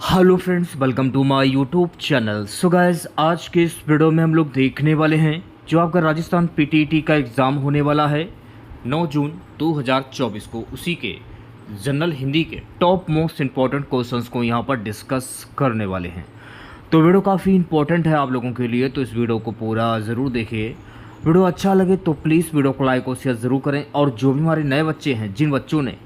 Hello friends, welcome to my YouTube channel. So guys, आज के इस वीडियो में हम लोग देखने वाले हैं जो आपका राजस्थान पीटीईटी का एग्ज़ाम होने वाला है 9 जून 2024 को। उसी के जनरल हिंदी के टॉप मोस्ट इम्पॉर्टेंट क्वेश्चंस को यहाँ पर डिस्कस करने वाले हैं। तो वीडियो काफ़ी इंपॉर्टेंट है आप लोगों के लिए, तो इस वीडियो को पूरा ज़रूर देखिए। वीडियो अच्छा लगे तो प्लीज़ वीडियो को लाइक और शेयर ज़रूर करें। और जो भी हमारे नए बच्चे हैं, जिन बच्चों ने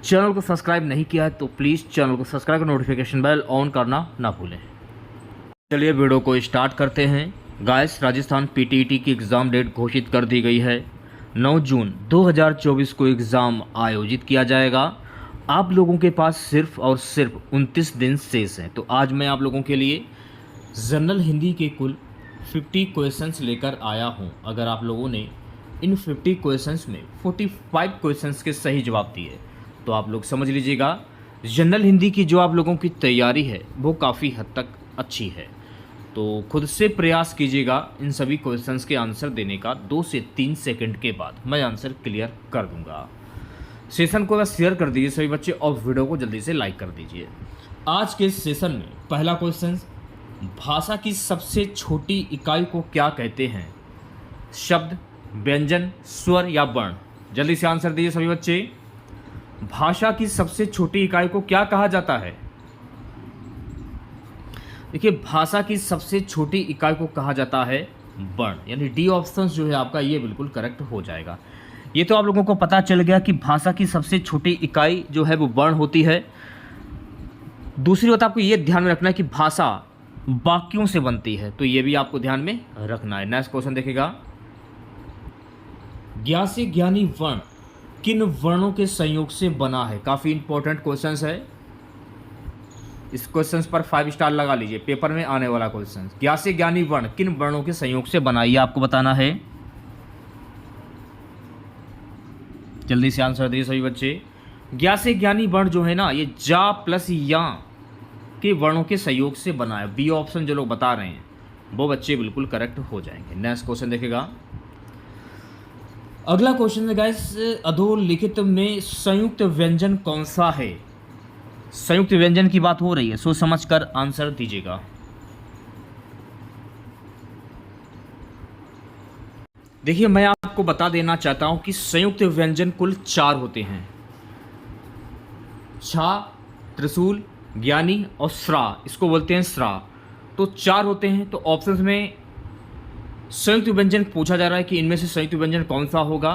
चैनल को सब्सक्राइब नहीं किया है, तो प्लीज़ चैनल को सब्सक्राइब कर नोटिफिकेशन बेल ऑन करना ना भूलें। चलिए वीडियो को स्टार्ट करते हैं। गाइस, राजस्थान पीटीईटी की एग्ज़ाम डेट घोषित कर दी गई है। 9 जून 2024 को एग्ज़ाम आयोजित किया जाएगा। आप लोगों के पास सिर्फ और सिर्फ 29 दिन शेष हैं। तो आज मैं आप लोगों के लिए जनरल हिंदी के कुल 50 क्वेश्चंस लेकर आया हूं। अगर आप लोगों ने इन 50 क्वेश्चंस में 45 क्वेश्चंस के सही जवाब दिए तो आप लोग समझ लीजिएगा जनरल हिंदी की जो आप लोगों की तैयारी है वो काफ़ी हद तक अच्छी है। तो खुद से प्रयास कीजिएगा इन सभी क्वेश्चंस के आंसर देने का। 2 से 3 सेकंड के बाद मैं आंसर क्लियर कर दूंगा। सेशन को बस शेयर कर दीजिए सभी बच्चे और वीडियो को जल्दी से लाइक कर दीजिए। आज के सेशन में पहला क्वेश्चन, भाषा की सबसे छोटी इकाई को क्या कहते हैं? शब्द, व्यंजन, स्वर या वर्ण? जल्दी से आंसर दीजिए सभी बच्चे। भाषा की सबसे छोटी इकाई को क्या कहा जाता है? देखिए, भाषा की सबसे छोटी इकाई को कहा जाता है वर्ण, यानी डी ऑप्शन जो है आपका ये बिल्कुल करेक्ट हो जाएगा। ये तो आप लोगों को पता चल गया कि भाषा की सबसे छोटी इकाई जो है वो वर्ण होती है। दूसरी बात आपको ये ध्यान में रखना है कि भाषा वाक्यों से बनती है, तो ये भी आपको ध्यान में रखना है। नेक्स्ट क्वेश्चन देखिएगा, ज्ञा से ज्ञानी वर्ण किन वर्णों के संयोग से बना है? काफ़ी इंपॉर्टेंट क्वेश्चन है। इस क्वेश्चन पर 5 स्टार लगा लीजिए, पेपर में आने वाला क्वेश्चन। ज्ञा से ज्ञानी वर्ण किन वर्णों के संयोग से बना, ये आपको बताना है। जल्दी से आंसर दिए सभी बच्चे। ज्ञा से ज्ञानी वर्ण जो है ना, ये जा प्लस या के वर्णों के संयोग से बना है। बी ऑप्शन जो लोग बता रहे हैं वो बच्चे बिल्कुल करेक्ट हो जाएंगे। नेक्स्ट क्वेश्चन देखेगा। अगला क्वेश्चन है गाइस, अधोलिखित में संयुक्त व्यंजन कौन सा है? संयुक्त व्यंजन की बात हो रही है, सोच समझकर आंसर दीजिएगा। देखिए, मैं आपको बता देना चाहता हूं कि संयुक्त व्यंजन कुल 4 होते हैं। छा, त्रिशूल, ज्ञानी और श्रा, इसको बोलते हैं श्रा। तो 4 होते हैं। तो ऑप्शंस में संयुक्त व्यंजन पूछा जा रहा है कि इनमें से संयुक्त व्यंजन कौन सा होगा।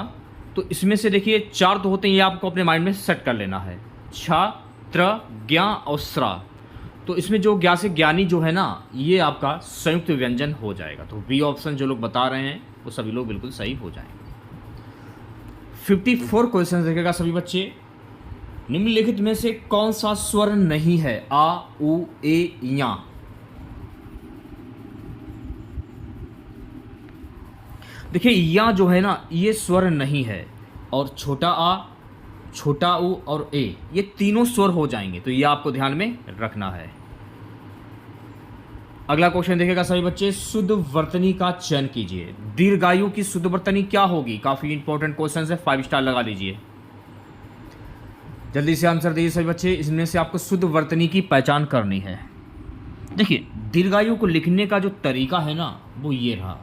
तो इसमें से देखिए 4 तो होते हैं, ये आपको अपने माइंड में सेट कर लेना है। छा, त्र, ज्ञा और श्रा। तो इसमें जो ज्ञा से ज्ञानी जो है ना, ये आपका संयुक्त व्यंजन हो जाएगा। तो बी ऑप्शन जो लोग बता रहे हैं वो सभी लोग बिल्कुल सही हो जाएंगे। 54 क्वेश्चन देखेगा सभी बच्चे। निम्नलिखित में से कौन सा स्वर नहीं है? आ, उ, ए, या? देखिए, या जो है ना, ये स्वर नहीं है। और छोटा आ, छोटा उ और ए, ये तीनों स्वर हो जाएंगे। तो ये आपको ध्यान में रखना है। अगला क्वेश्चन देखेगा सभी बच्चे, शुद्ध वर्तनी का चयन कीजिए। दीर्घायु की शुद्ध वर्तनी क्या होगी? काफी इंपॉर्टेंट क्वेश्चन है, 5 स्टार लगा लीजिए। जल्दी से आंसर दीजिए सभी बच्चे। इसमें से आपको शुद्ध वर्तनी की पहचान करनी है। देखिए, दीर्घायु को लिखने का जो तरीका है ना, वो ये रहा।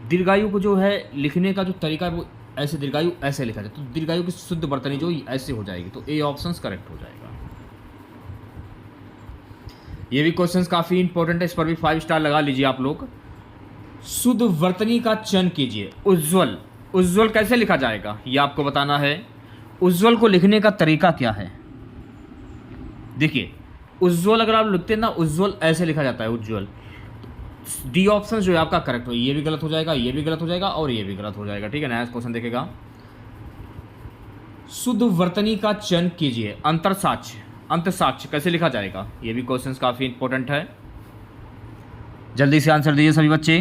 दीर्घायु को जो है लिखने का जो तरीका है वो ऐसे, दीर्घायु ऐसे लिखा जाए। तो दीर्घायु की शुद्ध वर्तनी जो ऐसे हो जाएगी। तो ए ऑप्शन करेक्ट हो जाएगा। ये भी क्वेश्चंस काफ़ी इंपॉर्टेंट है, इस पर भी 5 स्टार लगा लीजिए आप लोग। शुद्ध वर्तनी का चयन कीजिए। उज्ज्वल, उज्ज्वल कैसे लिखा जाएगा ये आपको बताना है। उज्ज्वल को लिखने का तरीका क्या है? देखिए, उज्ज्वल अगर आप लिखते हैं ना, उज्ज्वल ऐसे लिखा जाता है, उज्ज्वल। डी ऑप्शन जो है आपका करेक्ट हो। ये भी गलत हो जाएगा, ये भी गलत हो जाएगा और ये भी गलत हो जाएगा। ठीक है, नेक्स्ट क्वेश्चन देखेगा। शुद्ध वर्तनी का चयन कीजिए। अंतरसाक्ष्य, अंतसाक्ष्य कैसे लिखा जाएगा? ये भी क्वेश्चन काफी इंपॉर्टेंट है। जल्दी से आंसर दीजिए सभी बच्चे।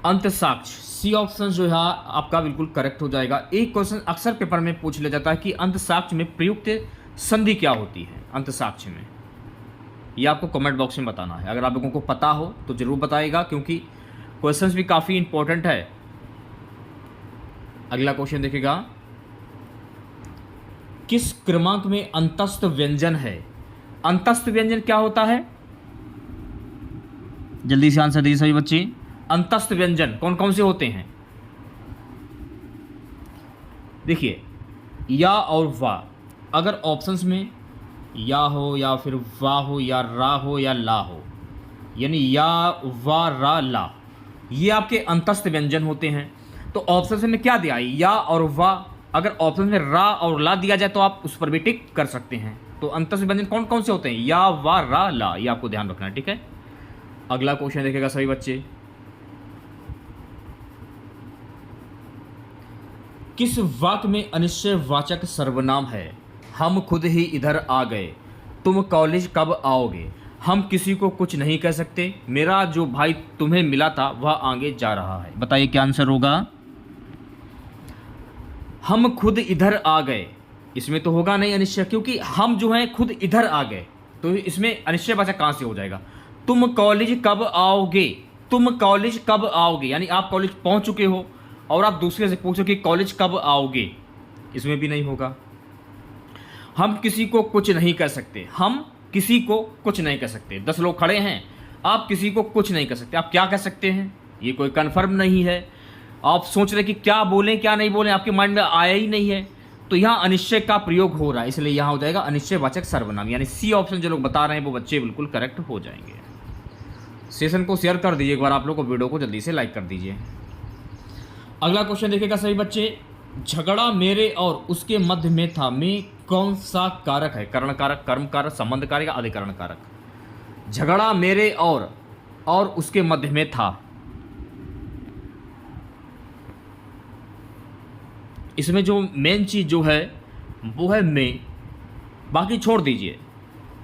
अंतसाक्ष्य, सी ऑप्शन जो है आपका बिल्कुल करेक्ट हो जाएगा। एक क्वेश्चन अक्सर पेपर में पूछ लिया जाता है कि अंतसाक्ष्य में प्रयुक्त संधि क्या होती है? अंतसाक्ष्य में ये आपको कमेंट बॉक्स में बताना है। अगर आप लोगों को पता हो तो जरूर बताइएगा, क्योंकि क्वेश्चंस भी काफ़ी इंपॉर्टेंट है। अगला क्वेश्चन देखिएगा, किस क्रमांक में अंतस्थ व्यंजन है? अंतस्थ व्यंजन क्या होता है? जल्दी से आंसर दीजिए सभी बच्चे। अंतस्थ व्यंजन कौन कौन से होते हैं? देखिए, या और वा, अगर ऑप्शंस में या हो या फिर वा हो या रा हो या ला हो, यानी या वा रा ला, ये आपके अंतस्थ व्यंजन होते हैं। तो ऑप्शन में क्या दिया है? या और वा। अगर ऑप्शन में रा और ला दिया जाए तो आप उस पर भी टिक कर सकते हैं। तो अंतस्थ व्यंजन कौन कौन से होते हैं? या वा रा ला, ये आपको ध्यान रखना है, ठीक है। अगला क्वेश्चन देखेगा सभी बच्चे। किस वाक्य में अनिश्चयवाचक सर्वनाम है? हम खुद ही इधर आ गए, तुम कॉलेज कब आओगे, हम किसी को कुछ नहीं कह सकते, मेरा जो भाई तुम्हें मिला था वह आगे जा रहा है। बताइए क्या आंसर होगा? हम खुद इधर आ गए, इसमें तो होगा नहीं अनिश्चय, क्योंकि हम जो हैं खुद इधर आ गए, तो इसमें अनिश्चयवाचक कहाँ से हो जाएगा? तुम कॉलेज कब आओगे, तुम कॉलेज कब आओगे, यानी आप कॉलेज पहुंच चुके हो और आप दूसरे से पूछो कि कॉलेज कब आओगे, इसमें भी नहीं होगा। हम किसी को कुछ नहीं कह सकते, हम किसी को कुछ नहीं कह सकते। 10 लोग खड़े हैं, आप किसी को कुछ नहीं कह सकते, आप क्या कह सकते हैं? ये कोई कन्फर्म नहीं है। आप सोच रहे कि क्या बोलें क्या नहीं बोलें, आपके माइंड में आया ही नहीं है, तो यहाँ अनिश्चय का प्रयोग हो रहा है, इसलिए यहाँ हो जाएगा अनिश्चयवाचक सर्वनाम, यानी सी ऑप्शन जो लोग बता रहे हैं वो बच्चे बिल्कुल करेक्ट हो जाएंगे। सेशन को शेयर कर दीजिए एक बार, आप लोग को वीडियो को जल्दी से लाइक कर दीजिए। अगला क्वेश्चन देखिएगा सभी बच्चे। झगड़ा मेरे और उसके मध्य में था, में कौन सा कारक है? कर्ण कारक, कर्म कारक, संबंध कारक या अधिकरण कारक? झगड़ा मेरे और उसके मध्य में था, इसमें जो मेन चीज जो है वो है में, बाकी छोड़ दीजिए।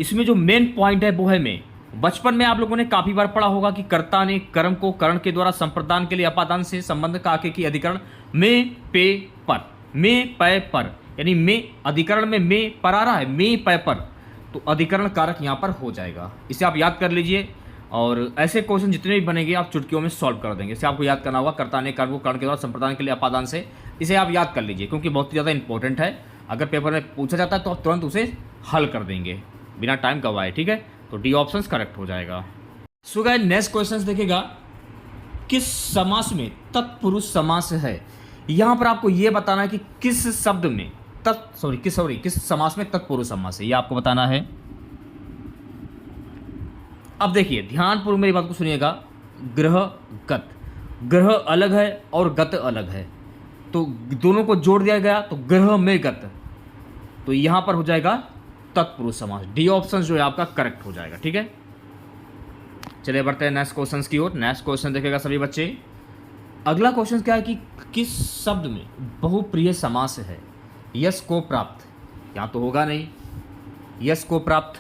इसमें जो मेन पॉइंट है वो है में। बचपन में आप लोगों ने काफी बार पढ़ा होगा कि कर्ता ने कर्म को कर्ण के द्वारा संप्रदान के लिए अपादान से संबंध का आके की अधिकरण में पे पर, में पै पर, यानी में अधिकरण में पर आ रहा है, में पै पर, तो अधिकरण कारक यहाँ पर हो जाएगा। इसे आप याद कर लीजिए और ऐसे क्वेश्चन जितने भी बनेंगे आप चुटकियों में सॉल्व कर देंगे। इसे आपको याद करना होगा, कर्ता ने कर्म को कर्ण के द्वारा संप्रदान के लिए अपादान से, इसे आप याद कर लीजिए क्योंकि बहुत ही ज़्यादा इंपॉर्टेंट है। अगर पेपर में पूछा जाता है तो आप तुरंत उसे हल कर देंगे बिना टाइम गवाए, ठीक है। तो डी ऑप्शन करेक्ट हो जाएगा। सो गाइस नेक्स्ट क्वेश्चन देखिएगा, किस समास में तत्पुरुष समास है? यहां पर आपको यह बताना है कि किस शब्द में किस समास में तत्पुरुष समास है, यह आपको बताना है। अब देखिए ध्यानपूर्वक मेरी बात को सुनिएगा। ग्रह गत, ग्रह अलग है और गत अलग है, तो दोनों को जोड़ दिया गया तो ग्रह में गत, तो यहां पर हो जाएगा तत्पुरुष समास। डी ऑप्शन जो है आपका करेक्ट हो जाएगा, ठीक है। चलिए बढ़ते हैं नेक्स्ट क्वेश्चन की ओर। नेक्स्ट क्वेश्चन देखेगा सभी बच्चे। अगला क्वेश्चन क्या है कि किस शब्द में बहुप्रिय समास है? यश को प्राप्त, यहाँ तो होगा नहीं। यश को प्राप्त,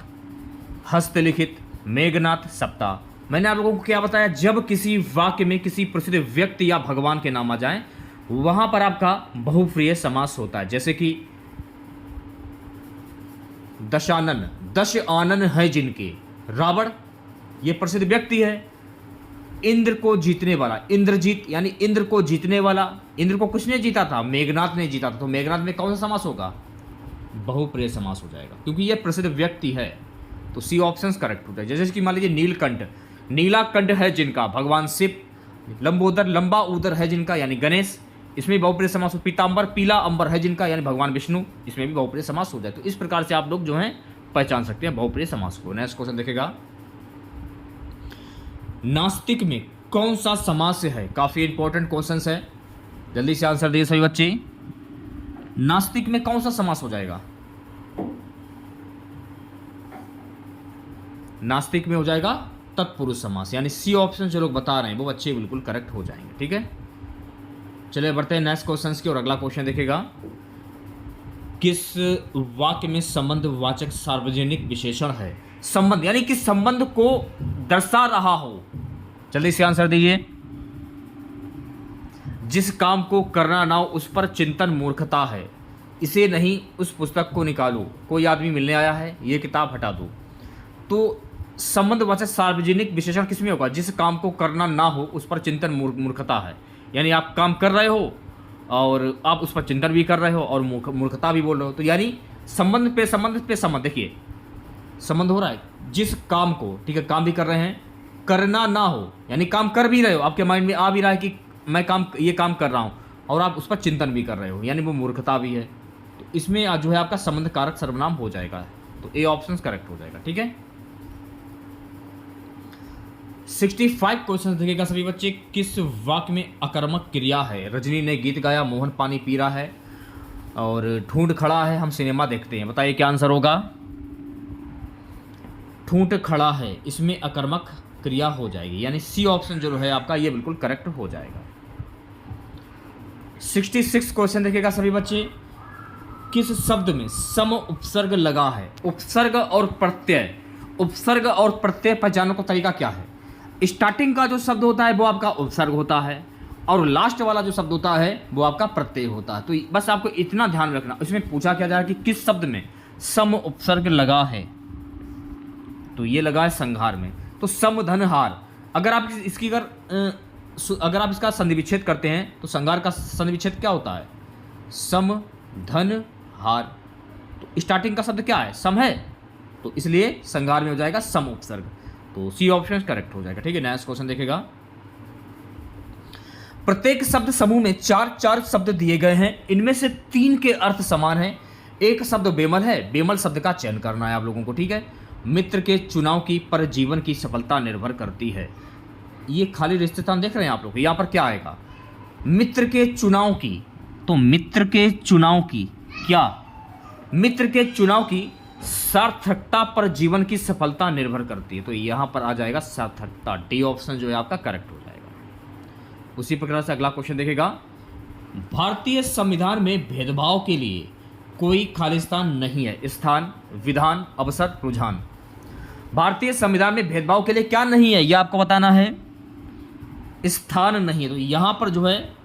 हस्तलिखित, मेघनाथ, सप्ताह। मैंने आप लोगों को क्या बताया, जब किसी वाक्य में किसी प्रसिद्ध व्यक्ति या भगवान के नाम आ जाए वहां पर आपका बहुप्रिय समास होता है। जैसे कि दशानन, दश आनन है जिनके, रावण ये प्रसिद्ध व्यक्ति है। इंद्र को जीतने वाला, इंद्रजीत यानी इंद्र को जीतने वाला, इंद्र को किसने जीता था? मेघनाथ ने जीता था। तो मेघनाथ में कौन सा समास होगा? बहुप्रिय समास हो जाएगा क्योंकि यह प्रसिद्ध व्यक्ति है। तो सी ऑप्शन करेक्ट होता है। जैसे कि मान लीजिए नीलकंठ, नीला कंठ है जिनका भगवान शिव, लंबोदर लंबा उदर है जिनका यानी गणेश, इसमें भी बहुप्रिय समास हो। पीतांबर पीला अंबर है जिनका यानी भगवान विष्णु, इसमें भी बहुप्रिय समास हो जाए। तो इस प्रकार से आप लोग जो हैं पहचान सकते हैं बहुप्रिय समास को। नेक्स्ट क्वेश्चन देखेगा, नास्तिक में कौन सा समास है? काफी इंपॉर्टेंट क्वेश्चन है, जल्दी से आंसर दिए सभी बच्चे। नास्तिक में कौन सा समास हो जाएगा? नास्तिक में हो जाएगा तत्पुरुष समास, यानी सी ऑप्शन जो लोग बता रहे हैं वो बच्चे बिल्कुल करेक्ट हो जाएंगे, ठीक है। चलिए बढ़ते हैं नेक्स्ट क्वेश्चन की और। अगला क्वेश्चन देखेगा, किस वाक्य में संबंधवाचक सार्वजनिक विशेषण है? संबंध यानी कि संबंध को दर्शा रहा हो, जल्दी से आंसर दीजिए। जिस काम को करना ना हो उस पर चिंतन मूर्खता है, इसे नहीं उस पुस्तक को निकालो, कोई आदमी मिलने आया है ये किताब हटा दो। तो संबंधवाचक सार्वजनिक विशेषण किसमें होगा? जिस काम को करना ना हो उस पर चिंतन मूर्खता है, यानी आप काम कर रहे हो और आप उस पर चिंतन भी कर रहे हो और मूर्खता भी बोल रहे हो। तो यानी संबंध पे संबंध पे संबंध। देखिए संबंध हो रहा है जिस काम को, ठीक है, काम भी कर रहे हैं, करना ना हो, यानी काम कर भी रहे हो, आपके माइंड में आ भी रहा है कि मैं ये काम कर रहा हूँ, और आप उस पर चिंतन भी कर रहे हो, यानी वो मूर्खता भी है। तो इसमें जो है आपका संबंध कारक सर्वनाम हो जाएगा, तो ए ऑप्शन करेक्ट हो जाएगा। ठीक है, 65 क्वेश्चन देखिएगा सभी बच्चे। किस वाक्य में अकर्मक क्रिया है? रजनी ने गीत गाया, मोहन पानी पी रहा है, और ठूंठ खड़ा है, हम सिनेमा देखते हैं। बताइए क्या आंसर होगा? ठूंठ खड़ा है, इसमें अकर्मक क्रिया हो जाएगी, यानी सी ऑप्शन जो है आपका ये बिल्कुल करेक्ट हो जाएगा। 66 क्वेश्चन देखिएगा सभी बच्चे। किस शब्द में सम उपसर्ग लगा है? उपसर्ग और प्रत्यय, उपसर्ग और प्रत्यय पहचानने का तरीका क्या है? स्टार्टिंग का जो शब्द होता है वो आपका उपसर्ग होता है, और लास्ट वाला जो शब्द होता है वो आपका प्रत्यय होता है। तो बस आपको इतना ध्यान रखना। इसमें पूछा क्या जा रहा है कि किस शब्द में सम उपसर्ग लगा है, तो ये लगा है संघार में, तो सम धन हार। अगर आप इसकी अगर आप इसका संधि विच्छेद करते हैं तो संघार का संधि विच्छेद क्या होता है? सम धन हार। तो स्टार्टिंग का शब्द क्या है? सम है, तो इसलिए संघार में हो जाएगा सम उपसर्ग, तो सी ऑप्शन करेक्ट हो जाएगा। ठीक है, नेक्स्ट क्वेश्चन देखेगा। प्रत्येक शब्द समूह में 4 शब्द दिए गए हैं, इनमें से 3 के अर्थ समान हैं, एक शब्द बेमल है, बेमल शब्द का चयन करना है आप लोगों को। ठीक है, मित्र के चुनाव की पर जीवन की सफलता निर्भर करती है। ये खाली रिश्तेदार देख रहे हैं आप लोग, यहाँ पर क्या आएगा? मित्र के चुनाव की, तो मित्र के चुनाव की क्या? मित्र के चुनाव की सार्थकता पर जीवन की सफलता निर्भर करती है, तो यहां पर आ जाएगा सार्थकता। डी ऑप्शन जो है आपका करेक्ट हो जाएगा। उसी प्रकार से अगला क्वेश्चन देखेगा। भारतीय संविधान में भेदभाव के लिए कोई खालिस्तान नहीं है। स्थान, विधान, अवसर, रुझान। भारतीय संविधान में भेदभाव के लिए क्या नहीं है, यह आपको बताना है। स्थान नहीं है, तो यहां पर जो है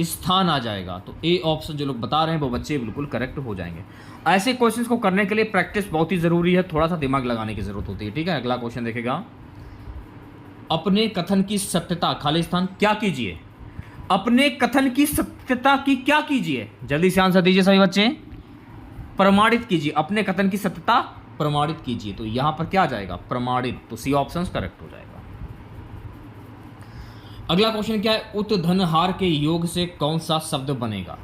स्थान आ जाएगा, तो ए ऑप्शन जो लोग बता रहे हैं वो बच्चे बिल्कुल करेक्ट हो जाएंगे। ऐसे क्वेश्चंस को करने के लिए प्रैक्टिस बहुत ही जरूरी है, थोड़ा सा दिमाग लगाने की जरूरत होती है। ठीक है, अगला क्वेश्चन देखेगा। अपने कथन की सत्यता खालिस्तान क्या कीजिए? अपने कथन की सत्यता की क्या कीजिए? जल्दी से आंसर दीजिए सभी बच्चे। प्रमाणित कीजिए, अपने कथन की सत्यता प्रमाणित कीजिए, तो यहां पर क्या आ जाएगा? प्रमाणित, तो सी ऑप्शन करेक्ट हो जाएगा। अगला क्वेश्चन क्या है? उत्धनहार के योग से कौन सा शब्द बनेगा?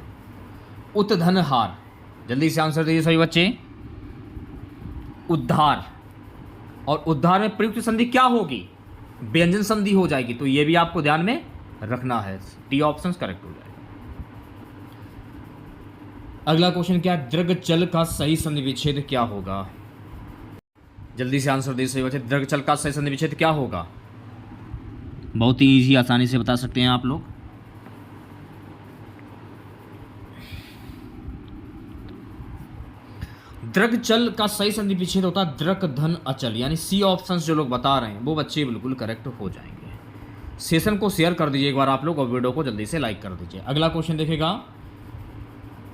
उत्धनहार, जल्दी से आंसर दीजिए सभी बच्चे। उद्धार, और उद्धार में प्रयुक्त संधि क्या होगी? व्यंजन संधि हो जाएगी, तो ये भी आपको ध्यान में रखना है। डी ऑप्शन करेक्ट हो जाएगा। अगला क्वेश्चन क्या है? दृग्चल का सही संधि विच्छेद क्या होगा? जल्दी से आंसर दीजिए सभी बच्चे। दृग्चल का सही संधि विच्छेद क्या होगा? बहुत ही इजी, आसानी से बता सकते हैं आप लोग। दृग्चल का सही संधि विच्छेद होता है दृक धन अचल, यानी सी ऑप्शन जो लोग बता रहे हैं वो बच्चे बिल्कुल करेक्ट हो जाएंगे। सेशन को शेयर कर दीजिए एक बार आप लोग, और वीडियो को जल्दी से लाइक कर दीजिए। अगला क्वेश्चन देखेगा।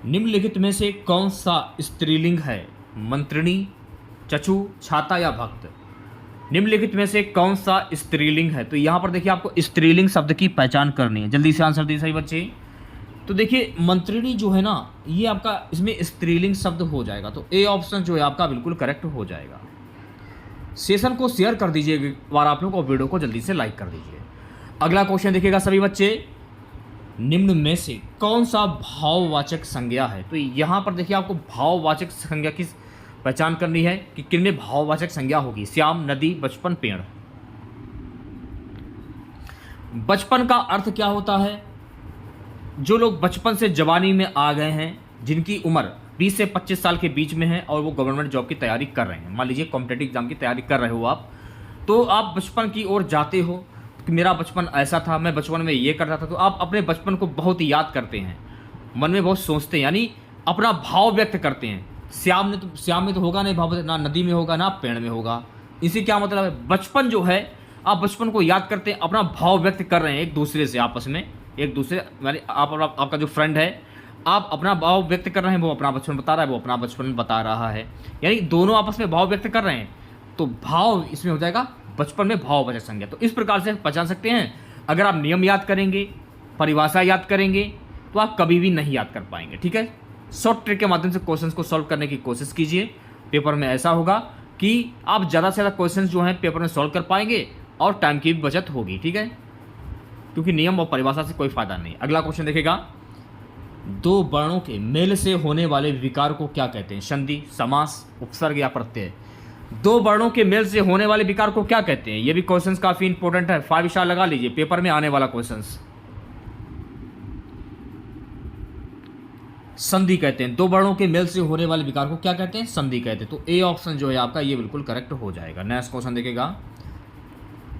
निम्नलिखित में से कौन सा स्त्रीलिंग है? मंत्रिणी, चचू, छाता या भक्त? निम्नलिखित में से कौन सा स्त्रीलिंग है? तो यहां पर देखिए आपको स्त्रीलिंग शब्द की पहचान करनी है। जल्दी से आंसर दीजिए सही बच्चे। तो देखिए मंत्रिणी जो है ना, ये आपका इसमें स्त्रीलिंग शब्द हो जाएगा, तो ए ऑप्शन जो है आपका बिल्कुल करेक्ट हो जाएगा। सेशन को शेयर कर दीजिए एक बार आप लोग, और वीडियो को जल्दी से लाइक कर दीजिए। अगला क्वेश्चन देखिएगा सभी बच्चे। निम्न में से कौन सा भाववाचक संज्ञा है? तो यहां पर देखिए आपको भाववाचक संज्ञा की पहचान करनी है कि किनमें भाववाचक संज्ञा होगी। श्याम, नदी, बचपन, पेड़। बचपन का अर्थ क्या होता है? जो लोग बचपन से जवानी में आ गए हैं, जिनकी उम्र 20 से 25 साल के बीच में है, और वो गवर्नमेंट जॉब की तैयारी कर रहे हैं। मान लीजिए कॉम्पिटेटिव एग्जाम की तैयारी कर रहे हो आप, तो आप बचपन की ओर जाते हो कि मेरा बचपन ऐसा था, मैं बचपन में ये करता था, तो आप अपने बचपन को बहुत याद करते हैं, मन में बहुत सोचते हैं, यानी अपना भाव व्यक्त करते हैं। श्याम में तो होगा नहीं भाव, ना नदी में होगा ना पेड़ में होगा। इसी क्या मतलब है? बचपन जो है, आप बचपन को याद करते हैं, अपना भाव व्यक्त कर रहे हैं एक दूसरे से, आपस में एक दूसरे, यानी आपका जो फ्रेंड है, आप अपना भाव व्यक्त कर रहे हैं, वो अपना बचपन बता रहा है, वो अपना बचपन बता रहा है, यानी दोनों आपस में भाव व्यक्त कर रहे हैं, तो भाव इसमें हो जाएगा बचपन में भाववाचक संज्ञा। तो इस प्रकार से पहचान सकते हैं। अगर आप नियम याद करेंगे, परिभाषा याद करेंगे, तो आप कभी भी नहीं याद कर पाएंगे। ठीक है, शॉर्ट ट्रिक के माध्यम से क्वेश्चंस को सॉल्व करने की कोशिश कीजिए। पेपर में ऐसा होगा कि आप ज़्यादा से ज़्यादा क्वेश्चन जो हैं पेपर में सॉल्व कर पाएंगे और टाइम की भी बचत होगी, ठीक है, क्योंकि नियम और परिभाषा से कोई फायदा नहीं। अगला क्वेश्चन देखिएगा, दो वर्णों के मेल से होने वाले विकार को क्या कहते हैं? संधि, समास, उपसर्ग या प्रत्यय। दो वर्णों के मेल से होने वाले विकार को क्या कहते हैं? ये भी क्वेश्चन काफी इंपॉर्टेंट है, 5 स्टार लगा लीजिए, पेपर में आने वाला क्वेश्चन। संधि कहते हैं, दो वर्णों के मेल से होने वाले विकार को क्या कहते हैं? संधि कहते हैं। तो ए ऑप्शन जो है आपका ये बिल्कुल करेक्ट हो जाएगा। नेक्स्ट क्वेश्चन देखिएगा,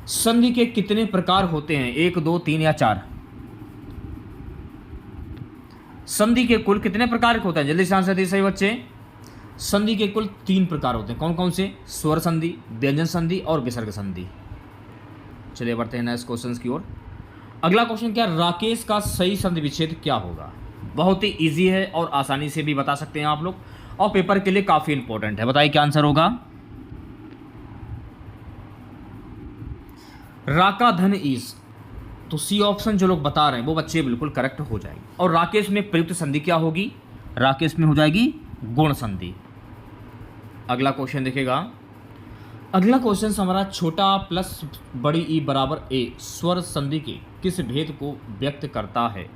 संधि के कितने प्रकार होते हैं? 1, 2, 3 या 4? संधि के कुल कितने प्रकार होते हैं? जल्दी से आंसर दीजिए सही बच्चे। संधि के कुल 3 प्रकार होते हैं। कौन कौन से? स्वर संधि, व्यंजन संधि और विसर्ग संधि। चलिए बढ़ते हैं नेक्स्ट क्वेश्चन की ओर। अगला क्वेश्चन क्या, राकेश का सही संधि विच्छेद क्या होगा? बहुत ही इजी है और आसानी से भी बता सकते हैं आप लोग, और पेपर के लिए काफी इंपॉर्टेंट है। बताइए क्या आंसर होगा? राका धन ईस। तो सी ऑप्शन जो लोग बता रहे हैं वो बच्चे बिल्कुल करेक्ट हो जाएंगे। और राकेश में प्रयुक्त संधि क्या होगी? राकेश में हो जाएगी गुण संधि। अगला क्वेश्चन देखिएगा, अगला क्वेश्चन हमारा छोटा प्लस बड़ी ई बराबर ए स्वर संधि के किस भेद को व्यक्त करता है?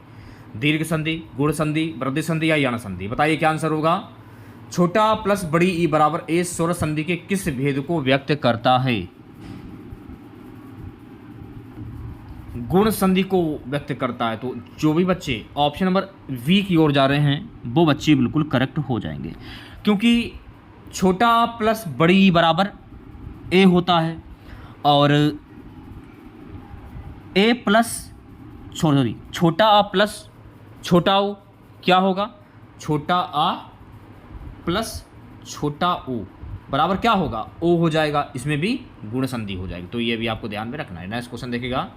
दीर्घ संधि, गुण संधि, वृद्धि संधि या यण संधि? बताइए क्या आंसर होगा? छोटा प्लस बड़ी ई बराबर ए स्वर संधि के किस भेद को व्यक्त करता है? गुण संधि को व्यक्त करता है। तो जो भी बच्चे ऑप्शन नंबर वी की ओर जा रहे हैं वो बच्चे बिल्कुल करेक्ट हो जाएंगे, क्योंकि छोटा प्लस बड़ी बराबर ए होता है और ए प्लस छोटा आ प्लस छोटा ओ क्या होगा? छोटा आ प्लस छोटा ओ बराबर क्या होगा? ओ हो जाएगा। इसमें भी गुण संधि हो जाएगी, तो ये भी आपको ध्यान में रखना है। नेक्स्ट क्वेश्चन देखिएगा,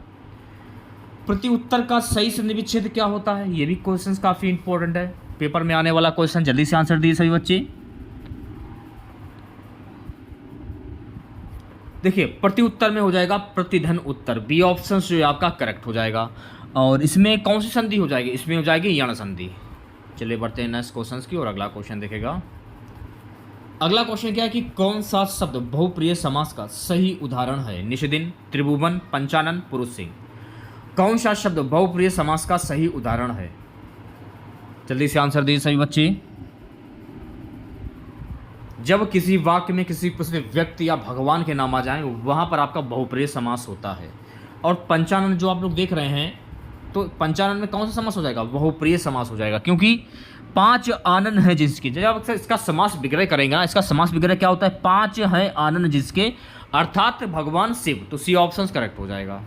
प्रति उत्तर का सही संधि विच्छेद क्या होता है? ये भी क्वेश्चन काफी इंपॉर्टेंट है, पेपर में आने वाला क्वेश्चन। जल्दी से आंसर दीजिए सभी बच्चे। देखिए प्रति उत्तर में हो जाएगा प्रतिधन उत्तर, बी ऑप्शन जो है आपका करेक्ट हो जाएगा। और इसमें कौन सी संधि हो जाएगी? इसमें हो जाएगी यण संधि। चलिए बढ़ते हैं नेक्स्ट क्वेश्चन की और अगला क्वेश्चन देखेगा। अगला क्वेश्चन क्या है कि कौन सा शब्द बहुप्रिय समास का सही उदाहरण है? निषिदिन, त्रिभुवन, पंचानन, पुरुष सिंह। कौन सा शब्द बहुप्रिय समास का सही उदाहरण है? जल्दी से आंसर दीजिए सभी बच्चे। जब किसी वाक्य में किसी प्रसिद्ध व्यक्ति या भगवान के नाम आ जाएं वहां पर आपका बहुप्रिय समास होता है। और पंचानन जो आप लोग देख रहे हैं, तो पंचानन में कौन सा समास हो जाएगा? बहुप्रिय समास हो जाएगा, क्योंकि 5 आनन है जिसके। जब आप इसका समास विग्रह करेंगे ना, इसका समास विग्रह क्या होता है? 5 है आनन जिसके, अर्थात भगवान शिव। तो सी ऑप्शन करेक्ट हो जाएगा।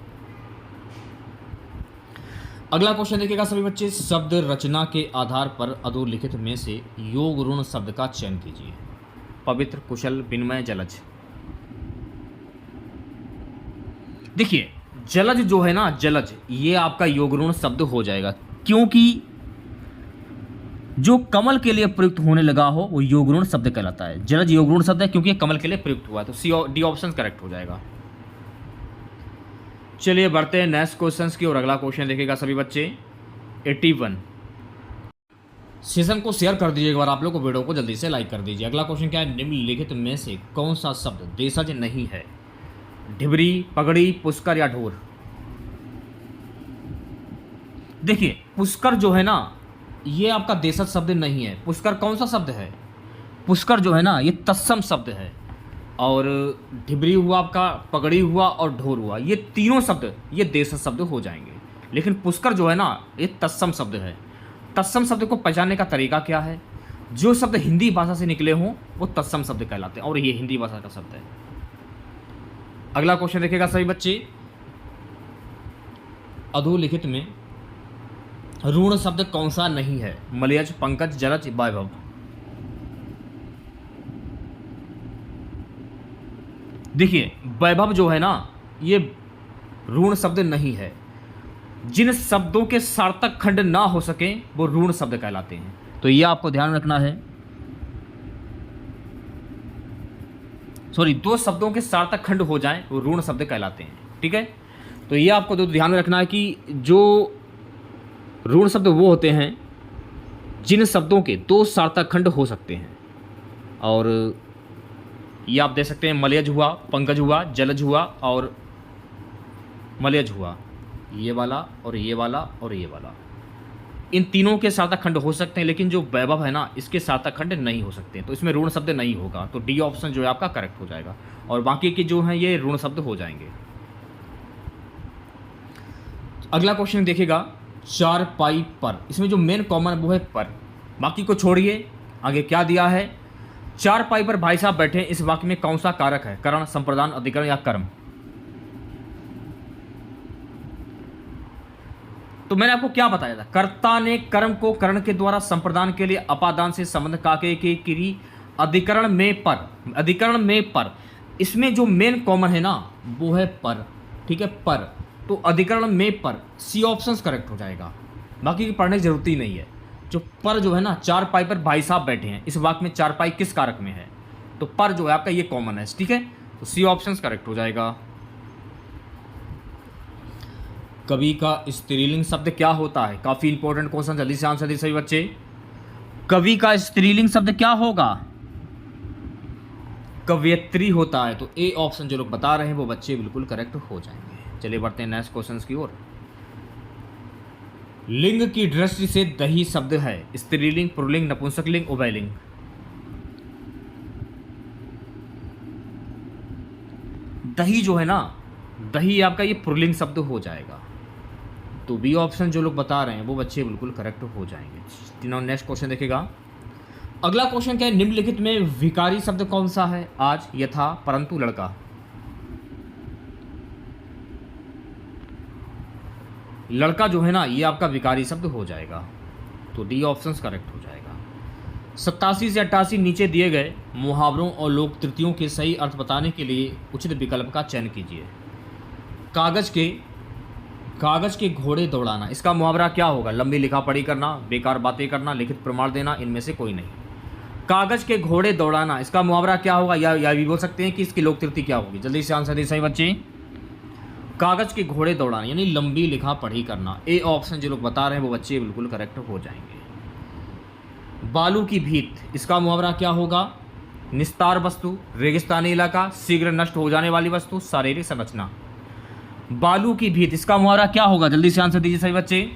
अगला क्वेश्चन देखिएगा सभी बच्चे, शब्द रचना के आधार पर अधोलिखित में से योग ऋण शब्द का चयन कीजिए। पवित्र, कुशल, विनिमय, जलज। देखिए जलज जो है ना, जलज ये आपका योग ऋण शब्द हो जाएगा, क्योंकि जो कमल के लिए प्रयुक्त होने लगा हो वो योग ऋण शब्द कहलाता है। जलज योग ऋण शब्द है क्योंकि कमल के लिए प्रयुक्त हुआ है। तो सी डी ऑप्शन करेक्ट हो जाएगा। चलिए बढ़ते हैं नेक्स्ट क्वेश्चंस की और अगला क्वेश्चन देखिएगा सभी बच्चे 81। सेशन को शेयर कर दीजिए एक बार आप लोग को, वीडियो को जल्दी से लाइक कर दीजिए। अगला क्वेश्चन क्या है, निम्नलिखित में से कौन सा शब्द देशज नहीं है? ढिबरी, पगड़ी, पुष्कर या ढोर। देखिए पुष्कर जो है ना ये आपका देशज शब्द नहीं है। पुष्कर कौन सा शब्द है? पुष्कर जो है ना ये तत्सम शब्द है। और ढिबरी हुआ आपका, पगड़ी हुआ और ढोर हुआ, ये तीनों शब्द ये देशज शब्द हो जाएंगे। लेकिन पुष्कर जो है ना ये तत्सम शब्द है। तत्सम शब्द को पहचानने का तरीका क्या है? जो शब्द हिंदी भाषा से निकले हों वो तत्सम शब्द कहलाते हैं, और ये हिंदी भाषा का शब्द है। अगला क्वेश्चन देखिएगा सभी बच्चे, अधोलिखित में ऋण शब्द कौन सा नहीं है? मलयज, पंकज, जलज, वैभव। देखिए वैभव जो है ना ये ऋण शब्द नहीं है। जिन शब्दों के सार्थक खंड ना हो सके वो ऋण शब्द कहलाते हैं, तो ये आपको ध्यान रखना है। सॉरी, 2 शब्दों के सार्थक खंड हो जाएं वो ऋण शब्द कहलाते हैं, ठीक है। तो ये आपको ध्यान में रखना है कि जो ऋण शब्द वो होते हैं जिन शब्दों के 2 सार्थक खंड हो सकते हैं, और ये आप दे सकते हैं मलयज हुआ, पंकज हुआ, जलज हुआ और मलयज हुआ, ये वाला और ये वाला और ये वाला। इन तीनों के सार्थक खंड हो सकते हैं, लेकिन जो वैभव है ना, इसके सार्थक खंड नहीं हो सकते, तो इसमें ऋण शब्द नहीं होगा। तो डी ऑप्शन जो है आपका करेक्ट हो जाएगा, और बाकी के जो हैं ये ऋण शब्द हो जाएंगे। अगला क्वेश्चन देखिएगा, चारपाई पर। इसमें जो मेन कॉमन है वो है पर, बाकी को छोड़िए। आगे क्या दिया है, चारपाई पर भाई साहब बैठे, इस वाक्य में कौन सा कारक है, करण, संप्रदान, अधिकरण या कर्म। तो मैंने आपको क्या बताया था, कर्ता ने कर्म को करण के द्वारा संप्रदान के लिए अपादान से संबंध काके के किरी, अधिकरण में पर, अधिकरण में पर। इसमें जो मेन कॉमन है ना वो है पर, ठीक है, पर। तो अधिकरण में पर, सी ऑप्शन करेक्ट हो जाएगा, बाकी की पढ़ने की जरूरत ही नहीं है। जो पर जो है ना, चारपाई पर भाई साहब बैठे हैं, इस वाक्य में चारपाई किस कारक में है, तो पर जो है आपका ये कॉमन है, ठीक है, तो सी ऑप्शन करेक्ट हो जाएगा। कवि का स्त्रीलिंग शब्द क्या होता है, काफी इंपॉर्टेंट क्वेश्चन, जल्दी से आंसर दीजिए सभी बच्चे। कवि का स्त्रीलिंग शब्द क्या होगा, कवयत्री होता है। तो ए ऑप्शन जो लोग बता रहे हैं वो बच्चे बिल्कुल करेक्ट हो जाएंगे। चलिए बढ़ते हैं नेक्स्ट क्वेश्चन की ओर। लिंग की दृष्टि से दही शब्द है, स्त्रीलिंग, पुल्लिंग, नपुंसकलिंग, उभयलिंग। दही जो है ना, दही आपका ये पुल्लिंग शब्द हो जाएगा, तो बी ऑप्शन जो लोग बता रहे हैं वो बच्चे बिल्कुल करेक्ट हो जाएंगे। तीनों नेक्स्ट क्वेश्चन देखेगा। अगला क्वेश्चन क्या है, निम्नलिखित में विकारी शब्द कौन सा है, आज, यथा, परंतु, लड़का। लड़का जो है ना ये आपका विकारी शब्द हो जाएगा, तो डी ऑप्शन करेक्ट हो जाएगा। 87 से 88 नीचे दिए गए मुहावरों और लोक तृतीयों के सही अर्थ बताने के लिए उचित विकल्प का चयन कीजिए। कागज के घोड़े दौड़ाना, इसका मुहावरा क्या होगा, लंबी लिखा पढ़ी करना, बेकार बातें करना, लिखित प्रमाण देना, इनमें से कोई नहीं। कागज के घोड़े दौड़ाना, इसका मुहावरा क्या होगा, या भी बोल सकते हैं कि इसकी लोक तृतीय क्या होगी। जल्दी से आंसर दीजिए सही बच्चे। कागज के घोड़े दौड़ाना यानी लंबी लिखा पढ़ी करना, ए ऑप्शन जो लोग बता रहे हैं वो बच्चे बिल्कुल करेक्ट हो जाएंगे। बालू की भीत, इसका मुहावरा क्या होगा, निस्तार वस्तु, रेगिस्तानी इलाका, शीघ्र नष्ट हो जाने वाली वस्तु, शारीरिक संरचना। बालू की भीत, इसका मुहावरा क्या होगा, जल्दी से आंसर दीजिए सही बच्चे।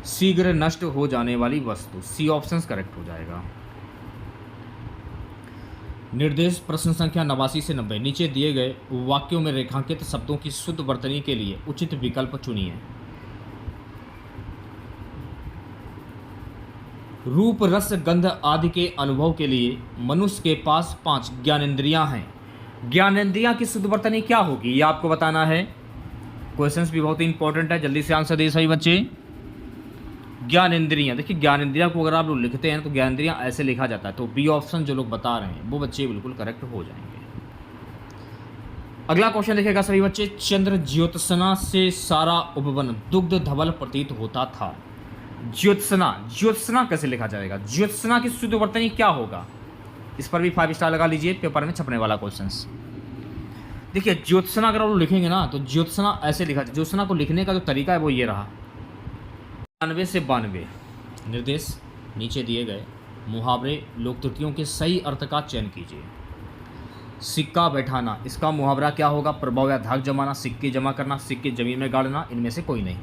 शीघ्र नष्ट हो जाने वाली वस्तु, सी ऑप्शन करेक्ट हो जाएगा। निर्देश प्रश्न संख्या 89 से 90, नीचे दिए गए वाक्यों में रेखांकित शब्दों की शुद्ध वर्तनी के लिए उचित विकल्प चुनिए। रूप, रस, गंध आदि के अनुभव के लिए मनुष्य के पास 5 ज्ञानेंद्रियां हैं। ज्ञानेंद्रियां की शुद्ध वर्तनी क्या होगी, ये आपको बताना है। क्वेश्चंस भी बहुत ही इंपॉर्टेंट है, जल्दी से आंसर दे सही बच्चे। ज्ञानेंद्रियां, देखिए ज्ञानेंद्रियां को अगर आप लोग लिखते हैं तो ज्ञानेंद्रियां ऐसे लिखा जाता है, तो बी ऑप्शन जो लोग बता रहे हैं वो बच्चे बिल्कुल करेक्ट हो जाएंगे। अगला क्वेश्चन देखिएगा सभी बच्चे। चंद्र ज्योत्सना से सारा उपवन दुग्ध धवल प्रतीत होता था। ज्योत्सना, ज्योत्सना कैसे लिखा जाएगा, ज्योत्सना की शुद्ध वर्तनी क्या होगा, इस पर भी 5 स्टार लगा लीजिए, पेपर में छपने वाला क्वेश्चन। देखिए ज्योत्सना अगर आप लिखेंगे ना तो ज्योत्सना ऐसे लिखा, ज्योत्सना को लिखने का जो तरीका है वो ये रहा। 92 से 92 निर्देश नीचे दिए गए मुहावरे लोक त्रुटियों के सही अर्थ का चयन कीजिए। सिक्का बैठाना, इसका मुहावरा क्या होगा, प्रभाव या धाक जमाना, सिक्के जमा करना, सिक्के जमीन में गाड़ना, इनमें से कोई नहीं।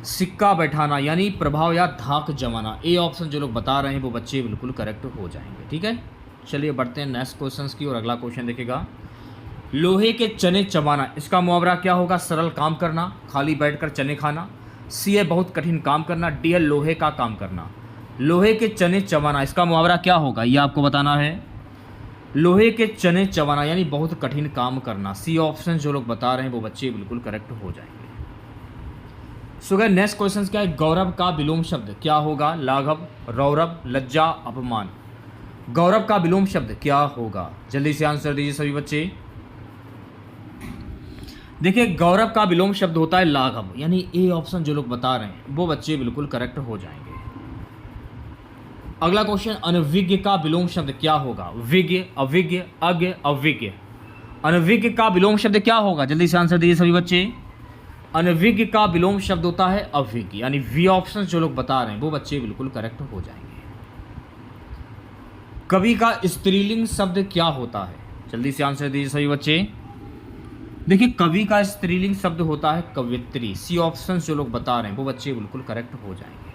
सिक्का बैठाना यानी प्रभाव या धाक जमाना, ए ऑप्शन जो लोग बता रहे हैं वो बच्चे बिल्कुल करेक्ट हो जाएंगे। ठीक है, चलिए बढ़ते हैं नेक्स्ट क्वेश्चन की और अगला क्वेश्चन देखेगा। लोहे के चने चबाना, इसका मुहावरा क्या होगा, सरल काम करना, खाली बैठकर चने खाना, सी है बहुत कठिन काम करना, डी है लोहे का काम करना। लोहे के चने चबाना, इसका मुहावरा क्या होगा ये आपको बताना है। लोहे के चने चबाना यानी बहुत कठिन काम करना, सी ऑप्शन जो लोग बता रहे हैं वो बच्चे बिल्कुल करेक्ट हो जाएंगे। सो गाइस नेक्स्ट क्वेश्चन क्या है, गौरव का विलोम शब्द क्या होगा, लाघव, रौरव, लज्जा, अपमान। गौरव का विलोम शब्द क्या होगा, जल्दी से आंसर दीजिए सभी बच्चे। देखिए गौरव का विलोम शब्द होता है लाघव, यानी ए ऑप्शन जो लोग बता रहे हैं वो बच्चे बिल्कुल करेक्ट हो जाएंगे। अगला क्वेश्चन, अनविज्ञ का विलोम शब्द क्या होगा, विज्ञ, अविज्ञ, अज्ञ, अविज्ञ। अनविज्ञ का विलोम शब्द क्या होगा, जल्दी से आंसर दीजिए सभी बच्चे। अनविज्ञ का विलोम शब्द होता है अविज्ञ, यानी वी ऑप्शन जो लोग बता रहे हैं वो बच्चे बिल्कुल करेक्ट हो जाएंगे। कवि का स्त्रीलिंग शब्द क्या होता है? जल्दी से आंसर दीजिए सभी बच्चे। देखिए, कवि का स्त्रीलिंग शब्द होता है कवित्री। सी ऑप्शन जो लोग बता रहे हैं वो बच्चे बिल्कुल करेक्ट हो जाएंगे।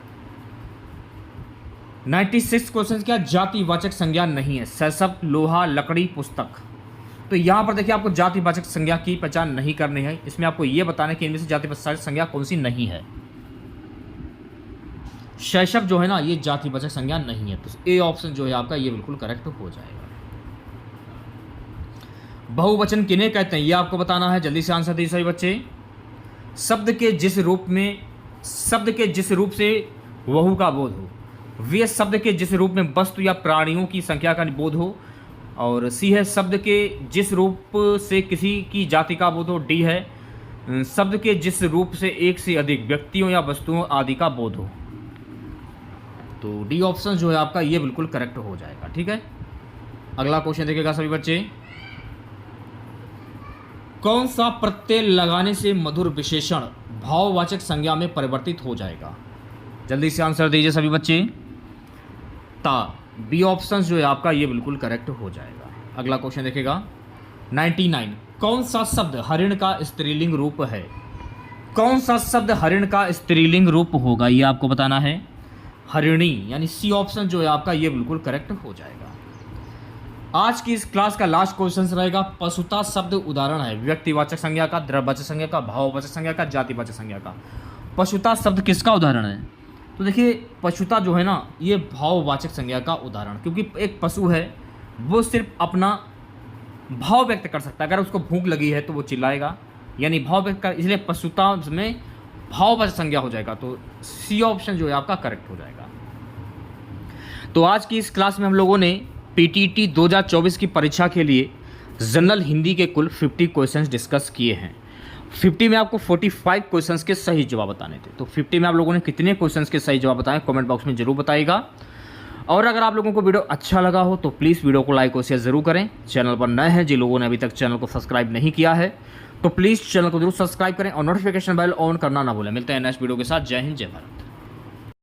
96 क्वेश्चन, क्या जातिवाचक संज्ञा नहीं है? सशब्द, लोहा, लकड़ी, पुस्तक। तो यहाँ पर देखिए आपको जातिवाचक संज्ञा की पहचान नहीं करनी है, इसमें आपको ये बताना है कि इनमें से जातिवाचक संज्ञा कौन सी नहीं है। शैशव जो है ना, ये जातिवाचक संज्ञा नहीं है, तो ए ऑप्शन जो है आपका ये बिल्कुल करेक्ट हो जाएगा। बहुवचन किन्हें कहते हैं ये आपको बताना है, जल्दी से आंसर दीजिए सभी बच्चे। शब्द के जिस रूप से वहु का बोध हो, वे शब्द के जिस रूप में वस्तु या प्राणियों की संख्या का बोध हो, और सी है शब्द के जिस रूप से किसी की जाति का बोध हो, डी है शब्द के जिस रूप से एक से अधिक व्यक्तियों या वस्तुओं आदि का बोध हो। तो डी ऑप्शन जो है आपका ये बिल्कुल करेक्ट हो जाएगा। ठीक है, अगला क्वेश्चन देखिएगा सभी बच्चे। कौन सा प्रत्यय लगाने से मधुर विशेषण भाववाचक संज्ञा में परिवर्तित हो जाएगा? जल्दी से आंसर दीजिए सभी बच्चे। ता, बी ऑप्शन जो है आपका ये बिल्कुल करेक्ट हो जाएगा। अगला क्वेश्चन देखेगा 99। कौन सा शब्द हरिण का स्त्रीलिंग रूप है? कौन सा शब्द हरिण का स्त्रीलिंग रूप होगा ये आपको बताना है। हरिणी, यानी सी ऑप्शन जो है आपका ये बिल्कुल करेक्ट हो जाएगा। आज की इस क्लास का लास्ट क्वेश्चन रहेगा पशुता शब्द उदाहरण है व्यक्तिवाचक संज्ञा का, द्रव्यवाचक संज्ञा का, भाववाचक संज्ञा का, जातिवाचक संज्ञा का। पशुता शब्द किसका उदाहरण है? तो देखिए, पशुता जो है ना ये भाववाचक संज्ञा का उदाहरण, क्योंकि एक पशु है वो सिर्फ अपना भाव व्यक्त कर सकता है। अगर उसको भूख लगी है तो वो चिल्लाएगा, यानी भाव व्यक्त कर, इसलिए पशुता में भाववाचक संज्ञा हो जाएगा। तो सी ऑप्शन जो है आपका करेक्ट हो जाएगा। तो आज की इस क्लास में हम लोगों ने पीटीटी 2024 की परीक्षा के लिए जनरल हिंदी के कुल 50 क्वेश्चंस डिस्कस किए हैं। 50 में आपको 45 क्वेश्चंस के सही जवाब बताने थे। तो 50 में आप लोगों ने कितने क्वेश्चंस के सही जवाब बताएं कमेंट बॉक्स में जरूर बताइएगा। और अगर आप लोगों को वीडियो अच्छा लगा हो तो प्लीज़ वीडियो को लाइक और शेयर जरूर करें। चैनल पर नए हैं, जिन लोगों ने अभी तक चैनल को सब्सक्राइब नहीं किया है तो प्लीज़ चैनल को जरूर सब्सक्राइब करें और नोटिफिकेशन बेल ऑन करना ना भूलें। मिलते हैं नेक्स्ट वीडियो के साथ। जय हिंद, जय भारत।